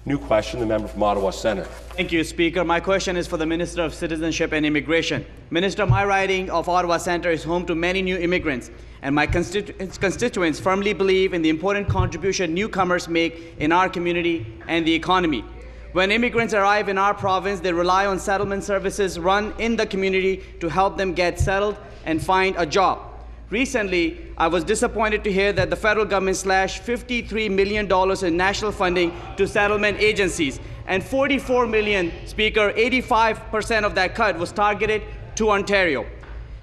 New question, the member from Ottawa Centre. Thank you, Speaker. My question is for the Minister of Citizenship and Immigration. Minister, my riding of Ottawa Centre is home to many new immigrants, and my constituents firmly believe in the important contribution newcomers make in our community and the economy. When immigrants arrive in our province, they rely on settlement services run in the community to help them get settled and find a job. Recently, I was disappointed to hear that the federal government slashed $53 million in national funding to settlement agencies, and $44 million, Speaker, 85% of that cut was targeted to Ontario.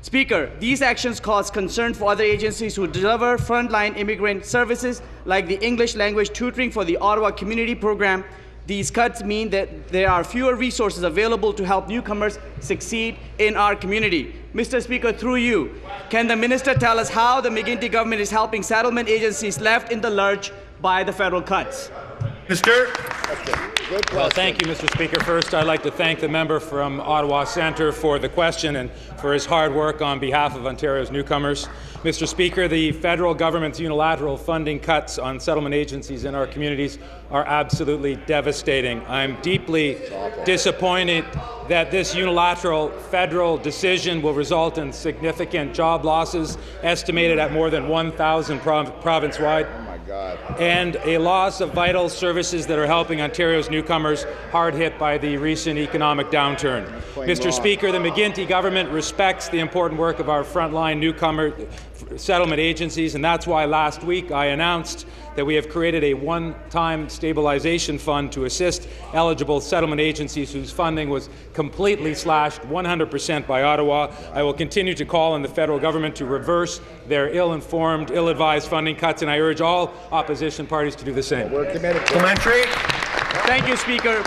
Speaker, these actions cause concern for other agencies who deliver frontline immigrant services like the English language tutoring for the Ottawa Community Program. These cuts mean that there are fewer resources available to help newcomers succeed in our community. Mr. Speaker, through you, can the minister tell us how the McGuinty government is helping settlement agencies left in the lurch by the federal cuts? Minister. Well, thank you, Mr. Speaker. First, I'd like to thank the member from Ottawa Centre for the question and for his hard work on behalf of Ontario's newcomers. Mr. Speaker, the federal government's unilateral funding cuts on settlement agencies in our communities are absolutely devastating. I'm deeply disappointed that this unilateral federal decision will result in significant job losses, estimated at more than 1,000 province-wide. And a loss of vital services that are helping Ontario's newcomers hard hit by the recent economic downturn. Mr. Speaker, the McGuinty government respects the important work of our frontline newcomer settlement agencies, and that's why last week I announced that we have created a one-time stabilization fund to assist eligible settlement agencies whose funding was completely slashed 100% by Ottawa. I will continue to call on the federal government to reverse their ill-informed, ill-advised funding cuts, and I urge all opposition parties to do the same. Supplementary. Thank you, Speaker.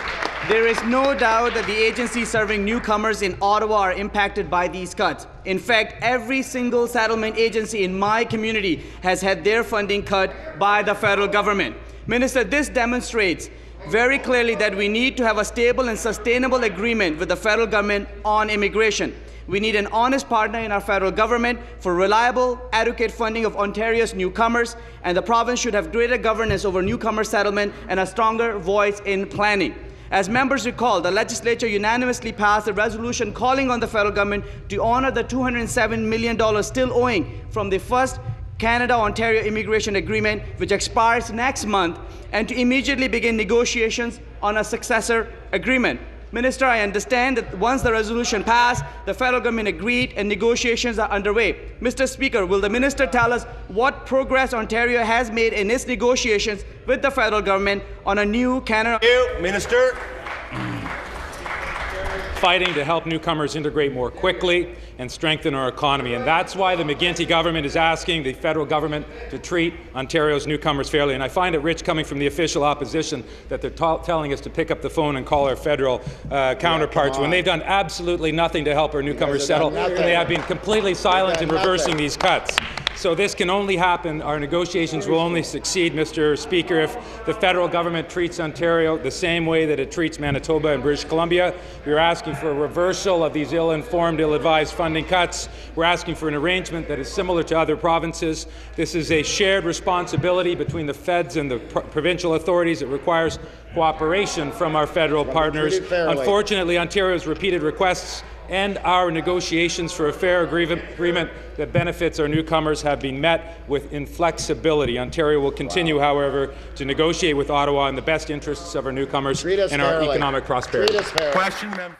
There is no doubt that the agencies serving newcomers in Ottawa are impacted by these cuts. In fact, every single settlement agency in my community has had their funding cut by the federal government. Minister, this demonstrates very clearly that we need to have a stable and sustainable agreement with the federal government on immigration. We need an honest partner in our federal government for reliable, adequate funding of Ontario's newcomers, and the province should have greater governance over newcomer settlement and a stronger voice in planning. As members recall, the legislature unanimously passed a resolution calling on the federal government to honour the $207 million still owing from the first Canada-Ontario immigration agreement, which expires next month, and to immediately begin negotiations on a successor agreement. Minister, I understand that once the resolution passed, the federal government agreed and negotiations are underway. Mr. Speaker, will the minister tell us what progress Ontario has made in its negotiations with the federal government on a new Canada? Minister. Fighting to help newcomers integrate more quickly and strengthen our economy. And that's why the McGuinty government is asking the federal government to treat Ontario's newcomers fairly. And I find it rich coming from the official opposition that they're telling us to pick up the phone and call our federal counterparts when they've done absolutely nothing to help our newcomers settle, and they have been completely silent in reversing these cuts. So this can only happen, our negotiations will only succeed, Mr. Speaker, if the federal government treats Ontario the same way that it treats Manitoba and British Columbia. We are asking for a reversal of these ill-informed, ill-advised funding cuts. We're asking for an arrangement that is similar to other provinces. This is a shared responsibility between the feds and the provincial authorities. It requires cooperation from our federal partners. Unfortunately, Ontario's repeated requests and our negotiations for a fair agreement that benefits our newcomers have been met with inflexibility. Ontario will continue, however, to negotiate with Ottawa in the best interests of our newcomers and our economic prosperity. Question.